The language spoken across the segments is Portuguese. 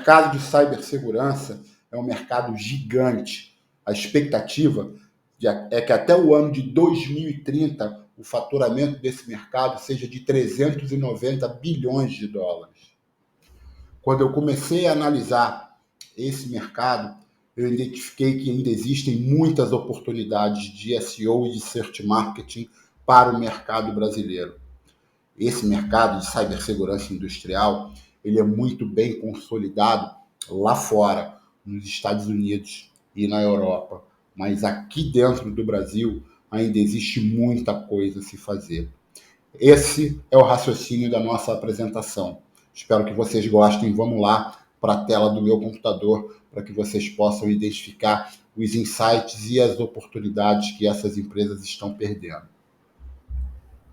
mercado de cibersegurança é um mercado gigante. A expectativa é que até o ano de 2030 o faturamento desse mercado seja de 390 bilhões de dólares. Quando eu comecei a analisar esse mercado, eu identifiquei que ainda existem muitas oportunidades de SEO e de search marketing para o mercado brasileiro. Esse mercado de cibersegurança industrial, ele é muito bem consolidado lá fora, nos Estados Unidos e na Europa. Mas aqui dentro do Brasil ainda existe muita coisa a se fazer. Esse é o raciocínio da nossa apresentação. Espero que vocês gostem. Vamos lá para a tela do meu computador para que vocês possam identificar os insights e as oportunidades que essas empresas estão perdendo.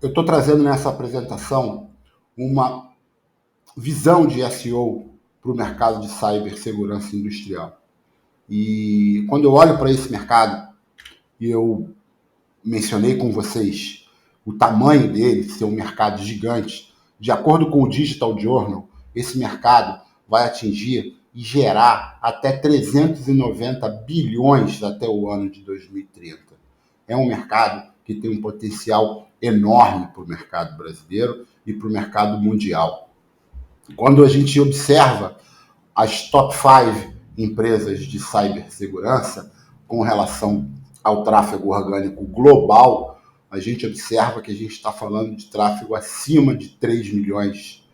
Eu estou trazendo nessa apresentação uma visão de SEO para o mercado de cibersegurança industrial. E quando eu olho para esse mercado, e eu mencionei com vocês o tamanho dele, ser um mercado gigante, de acordo com o Digital Journal, esse mercado vai atingir e gerar até 390 bilhões até o ano de 2030. É um mercado que tem um potencial enorme para o mercado brasileiro e para o mercado mundial. Quando a gente observa as top 5 empresas de cibersegurança com relação ao tráfego orgânico global, a gente observa que a gente está falando de tráfego acima de 3 milhões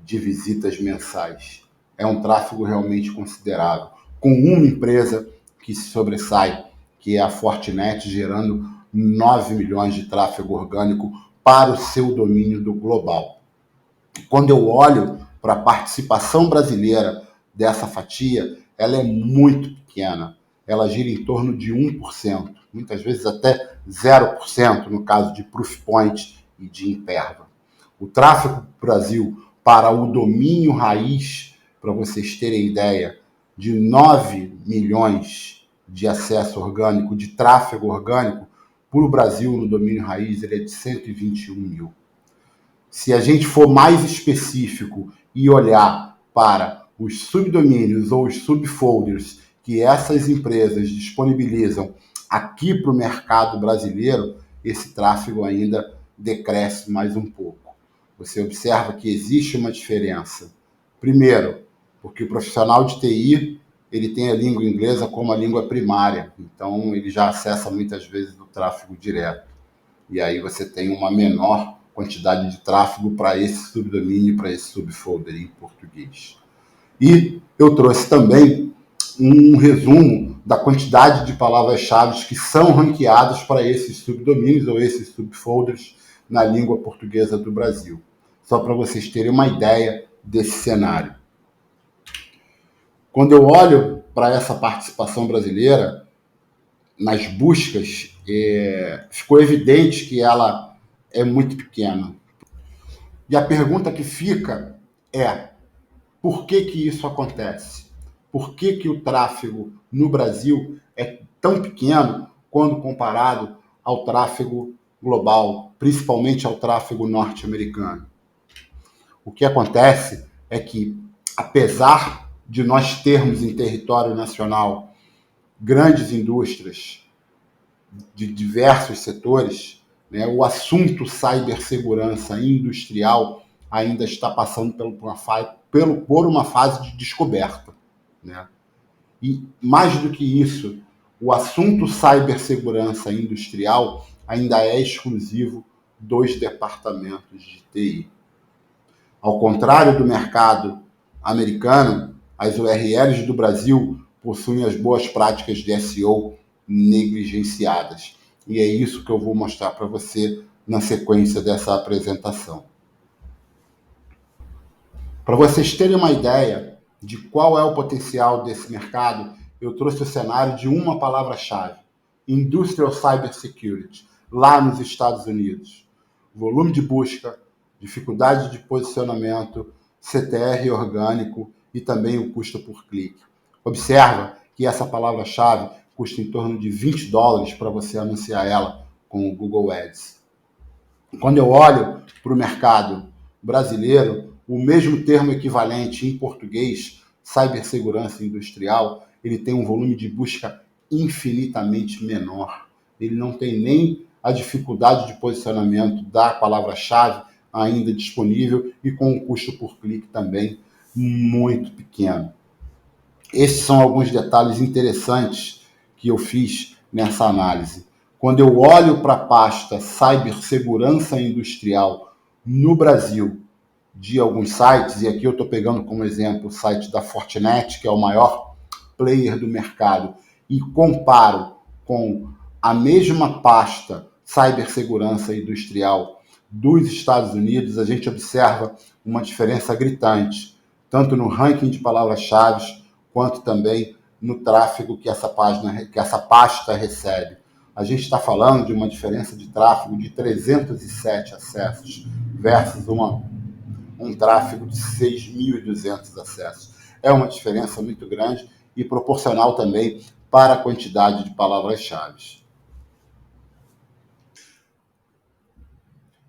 de visitas mensais. É um tráfego realmente considerável, com uma empresa que se sobressai, que é a Fortinet, gerando 9 milhões de tráfego orgânico para o seu domínio do global. Quando eu olho para a participação brasileira dessa fatia, ela é muito pequena. Ela gira em torno de 1%, muitas vezes até 0% no caso de Proofpoint e de Imperva. O tráfego do Brasil para o domínio raiz, para vocês terem ideia, de 9 milhões de acesso orgânico, de tráfego orgânico, para o Brasil no domínio raiz, ele é de 121 mil. Se a gente for mais específico e olhar para os subdomínios ou os subfolders que essas empresas disponibilizam aqui para o mercado brasileiro, esse tráfego ainda decresce mais um pouco. Você observa que existe uma diferença. Primeiro, porque o profissional de TI ele tem a língua inglesa como a língua primária, então ele já acessa muitas vezes o tráfego direto. E aí você tem uma menor quantidade de tráfego para esse subdomínio, para esse subfolder em português. E eu trouxe também um resumo da quantidade de palavras-chave que são ranqueadas para esses subdomínios ou esses subfolders na língua portuguesa do Brasil. Só para vocês terem uma ideia desse cenário. Quando eu olho para essa participação brasileira, nas buscas, ficou evidente que ela é muito pequena. E a pergunta que fica é: por que isso acontece? Por que o tráfego no Brasil é tão pequeno quando comparado ao tráfego global, principalmente ao tráfego norte-americano? O que acontece é que, apesar de nós termos em território nacional grandes indústrias de diversos setores, né, o assunto cibersegurança industrial ainda está passando por uma fase de descoberta. Né? E, mais do que isso, o assunto cibersegurança industrial ainda é exclusivo dos departamentos de TI. Ao contrário do mercado americano, as URLs do Brasil possuem as boas práticas de SEO negligenciadas. E é isso que eu vou mostrar para você na sequência dessa apresentação. Para vocês terem uma ideia de qual é o potencial desse mercado, eu trouxe o cenário de uma palavra-chave: Industrial Cybersecurity, lá nos Estados Unidos. Volume de busca, dificuldade de posicionamento, CTR orgânico e também o custo por clique. Observa que essa palavra-chave custa em torno de $20 para você anunciar ela com o Google Ads. Quando eu olho para o mercado brasileiro, o mesmo termo equivalente em português cibersegurança industrial, ele tem um volume de busca infinitamente menor. Ele não tem nem a dificuldade de posicionamento da palavra-chave ainda disponível e com um custo por clique também muito pequeno. Esses são alguns detalhes interessantes que eu fiz nessa análise. Quando eu olho para a pasta cibersegurança industrial no Brasil, de alguns sites, e aqui eu estou pegando como exemplo o site da Fortinet, que é o maior player do mercado, e comparo com a mesma pasta cibersegurança industrial dos Estados Unidos, a gente observa uma diferença gritante, tanto no ranking de palavras-chave, quanto também no tráfego que essa pasta recebe. A gente está falando de uma diferença de tráfego de 307 acessos versus um tráfego de 6.200 acessos. É uma diferença muito grande e proporcional também para a quantidade de palavras-chave.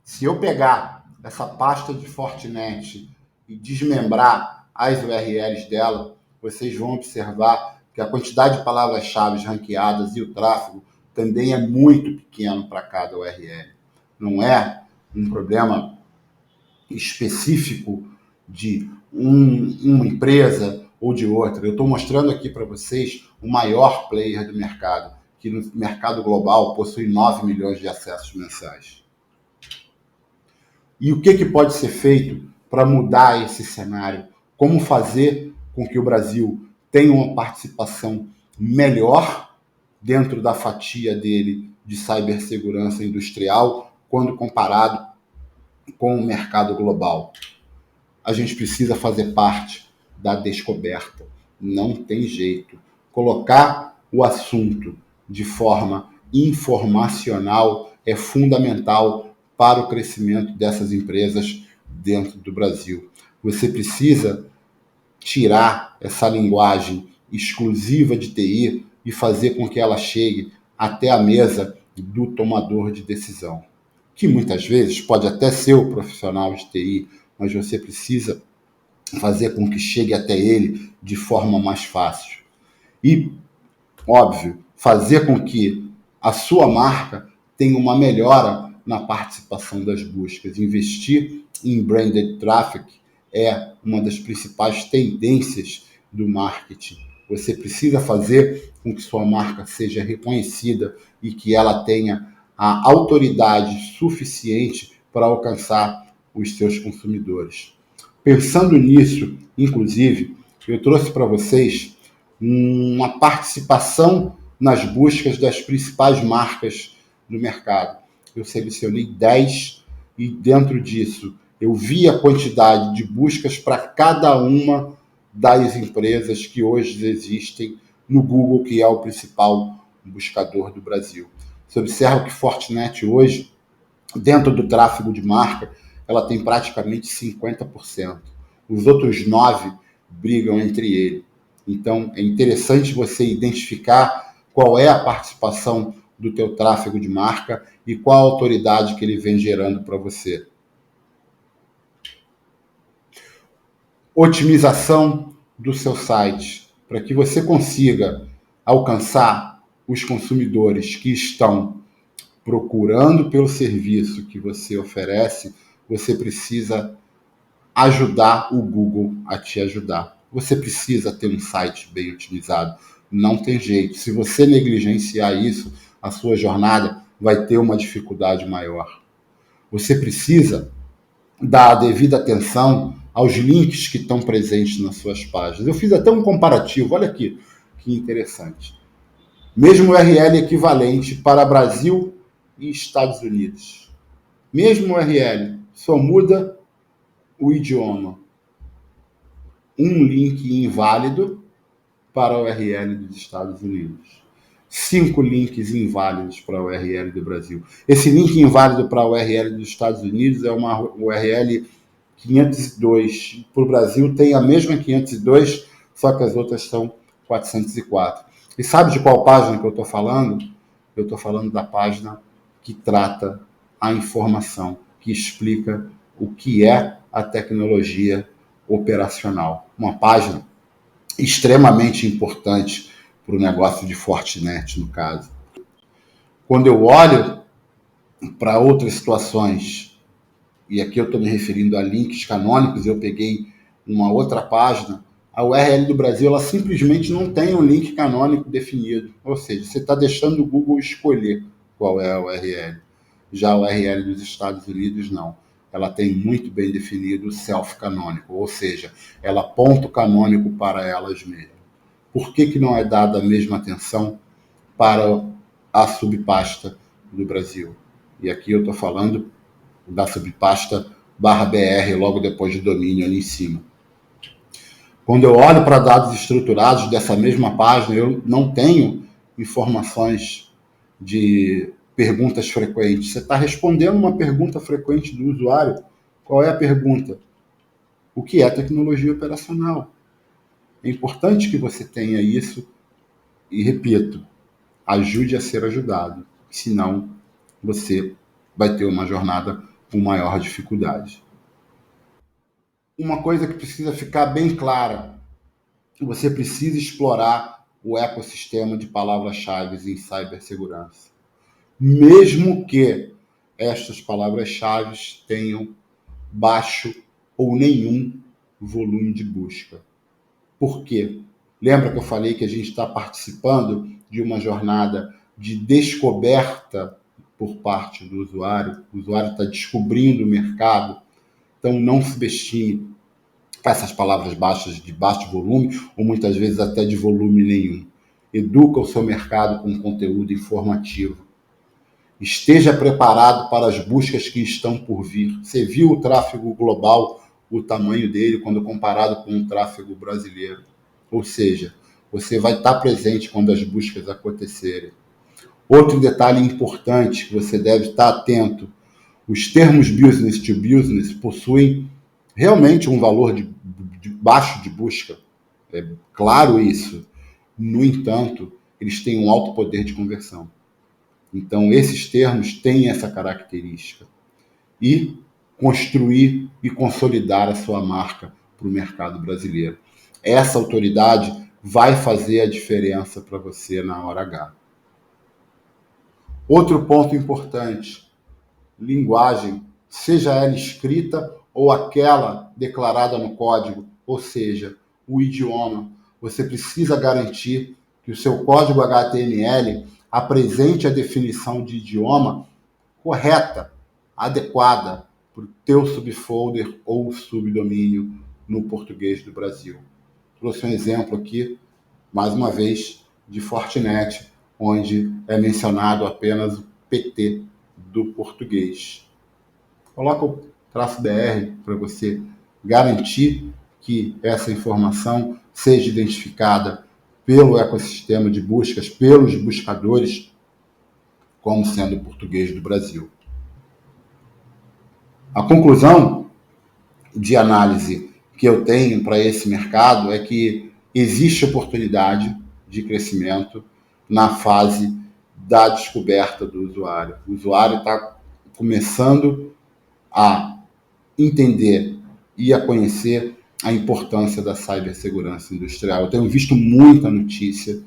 Se eu pegar essa pasta de Fortinet e desmembrar as URLs dela, vocês vão observar que a quantidade de palavras-chave ranqueadas e o tráfego também é muito pequeno para cada URL. Não é um problema específico de uma empresa ou de outra. Eu estou mostrando aqui para vocês o maior player do mercado, que no mercado global possui 9 milhões de acessos mensais. E o que pode ser feito para mudar esse cenário? Como fazer com que o Brasil tenha uma participação melhor dentro da fatia dele de cibersegurança industrial quando comparado com o mercado global? A gente precisa fazer parte da descoberta. Não tem jeito. Colocar o assunto de forma informacional é fundamental para o crescimento dessas empresas dentro do Brasil. Você precisa tirar essa linguagem exclusiva de TI e fazer com que ela chegue até a mesa do tomador de decisão, que muitas vezes pode até ser o profissional de TI, mas você precisa fazer com que chegue até ele de forma mais fácil. E, óbvio, fazer com que a sua marca tenha uma melhora na participação das buscas. Investir em branded traffic é uma das principais tendências do marketing. Você precisa fazer com que sua marca seja reconhecida e que ela tenha a autoridade suficiente para alcançar os seus consumidores. Pensando nisso, inclusive, eu trouxe para vocês uma participação nas buscas das principais marcas do mercado. Eu selecionei 10 e dentro disso eu vi a quantidade de buscas para cada uma das empresas que hoje existem no Google, que é o principal buscador do Brasil. Você observa que Fortinet hoje, dentro do tráfego de marca, ela tem praticamente 50%. Os outros 9 brigam entre eles. Então, é interessante você identificar qual é a participação do teu tráfego de marca e qual a autoridade que ele vem gerando para você. Otimização do seu site, para que você consiga alcançar os consumidores que estão procurando pelo serviço que você oferece, você precisa ajudar o Google a te ajudar. Você precisa ter um site bem otimizado. Não tem jeito. Se você negligenciar isso, a sua jornada vai ter uma dificuldade maior. Você precisa dar a devida atenção aos links que estão presentes nas suas páginas. Eu fiz até um comparativo, olha aqui, que interessante. Mesmo URL equivalente para Brasil e Estados Unidos. Mesmo URL, só muda o idioma. Um link inválido para a URL dos Estados Unidos. 5 links inválidos para a URL do Brasil. Esse link inválido para a URL dos Estados Unidos é uma URL 502. Para o Brasil tem a mesma 502, só que as outras são 404. E sabe de qual página que eu estou falando? Eu estou falando da página que trata a informação, que explica o que é a tecnologia operacional. Uma página extremamente importante para o negócio de Fortinet, no caso. Quando eu olho para outras situações, e aqui eu estou me referindo a links canônicos, eu peguei uma outra página, a URL do Brasil ela simplesmente não tem um link canônico definido. Ou seja, você está deixando o Google escolher qual é a URL. Já a URL dos Estados Unidos, não. Ela tem muito bem definido o self-canônico, ou seja, ela aponta o canônico para elas mesmas. Por que não é dada a mesma atenção para a subpasta do Brasil? E aqui eu estou falando da subpasta /BR, logo depois de domínio ali em cima. Quando eu olho para dados estruturados dessa mesma página, eu não tenho informações de perguntas frequentes. Você está respondendo uma pergunta frequente do usuário. Qual é a pergunta? O que é tecnologia operacional? É importante que você tenha isso e, repito, ajude a ser ajudado. Senão, você vai ter uma jornada com maior dificuldade. Uma coisa que precisa ficar bem clara: você precisa explorar o ecossistema de palavras-chave em cibersegurança. Mesmo que estas palavras-chave tenham baixo ou nenhum volume de busca. Por quê? Lembra que eu falei que a gente está participando de uma jornada de descoberta por parte do usuário? O usuário está descobrindo o mercado. Então, não subestime essas palavras baixas de baixo volume, ou muitas vezes até de volume nenhum. Educa o seu mercado com conteúdo informativo. Esteja preparado para as buscas que estão por vir. Você viu o tráfego global, o tamanho dele, quando comparado com o tráfego brasileiro. Ou seja, você vai estar presente quando as buscas acontecerem. Outro detalhe importante que você deve estar atento: os termos business to business possuem realmente um valor de baixo de busca. É claro isso. No entanto, eles têm um alto poder de conversão. Então, esses termos têm essa característica. E construir e consolidar a sua marca para o mercado brasileiro. Essa autoridade vai fazer a diferença para você na hora H. Outro ponto importante: linguagem, seja ela escrita ou aquela declarada no código, ou seja, o idioma. Você precisa garantir que o seu código HTML apresente a definição de idioma correta, adequada para o teu subfolder ou subdomínio no português do Brasil. Trouxe um exemplo aqui, mais uma vez, de Fortinet, onde é mencionado apenas o PT do português. Coloca o traço BR para você garantir que essa informação seja identificada pelo ecossistema de buscas, pelos buscadores, como sendo o português do Brasil. A conclusão de análise que eu tenho para esse mercado é que existe oportunidade de crescimento na fase da descoberta do usuário. O usuário está começando a entender e a conhecer a importância da cibersegurança industrial. Eu tenho visto muita notícia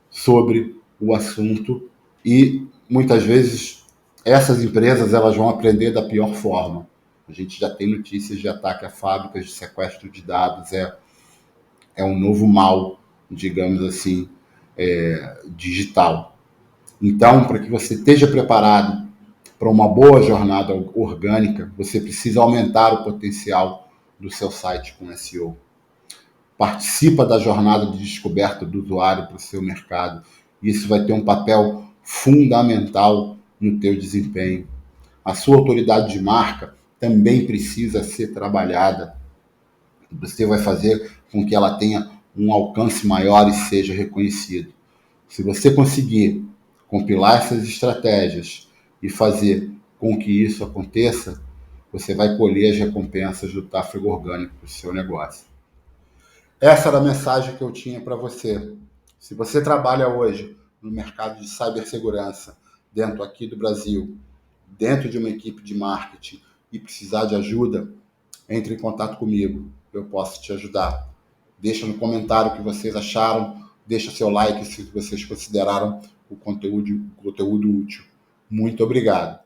sobre o assunto e muitas vezes essas empresas elas vão aprender da pior forma. A gente já tem notícias de ataque a fábricas, de sequestro de dados, é um novo mal, digamos assim, digital. Então, para que você esteja preparado para uma boa jornada orgânica, você precisa aumentar o potencial do seu site com SEO. Participa da jornada de descoberta do usuário para o seu mercado. Isso vai ter um papel fundamental no teu desempenho. A sua autoridade de marca também precisa ser trabalhada. Você vai fazer com que ela tenha um alcance maior e seja reconhecido. Se você conseguir compilar essas estratégias e fazer com que isso aconteça, você vai colher as recompensas do tráfego orgânico do seu negócio. Essa era a mensagem que eu tinha para você. Se você trabalha hoje no mercado de cibersegurança, dentro aqui do Brasil, dentro de uma equipe de marketing e precisar de ajuda, entre em contato comigo. Eu posso te ajudar. Deixa no comentário o que vocês acharam, deixa seu like se vocês consideraram o conteúdo útil. Muito obrigado.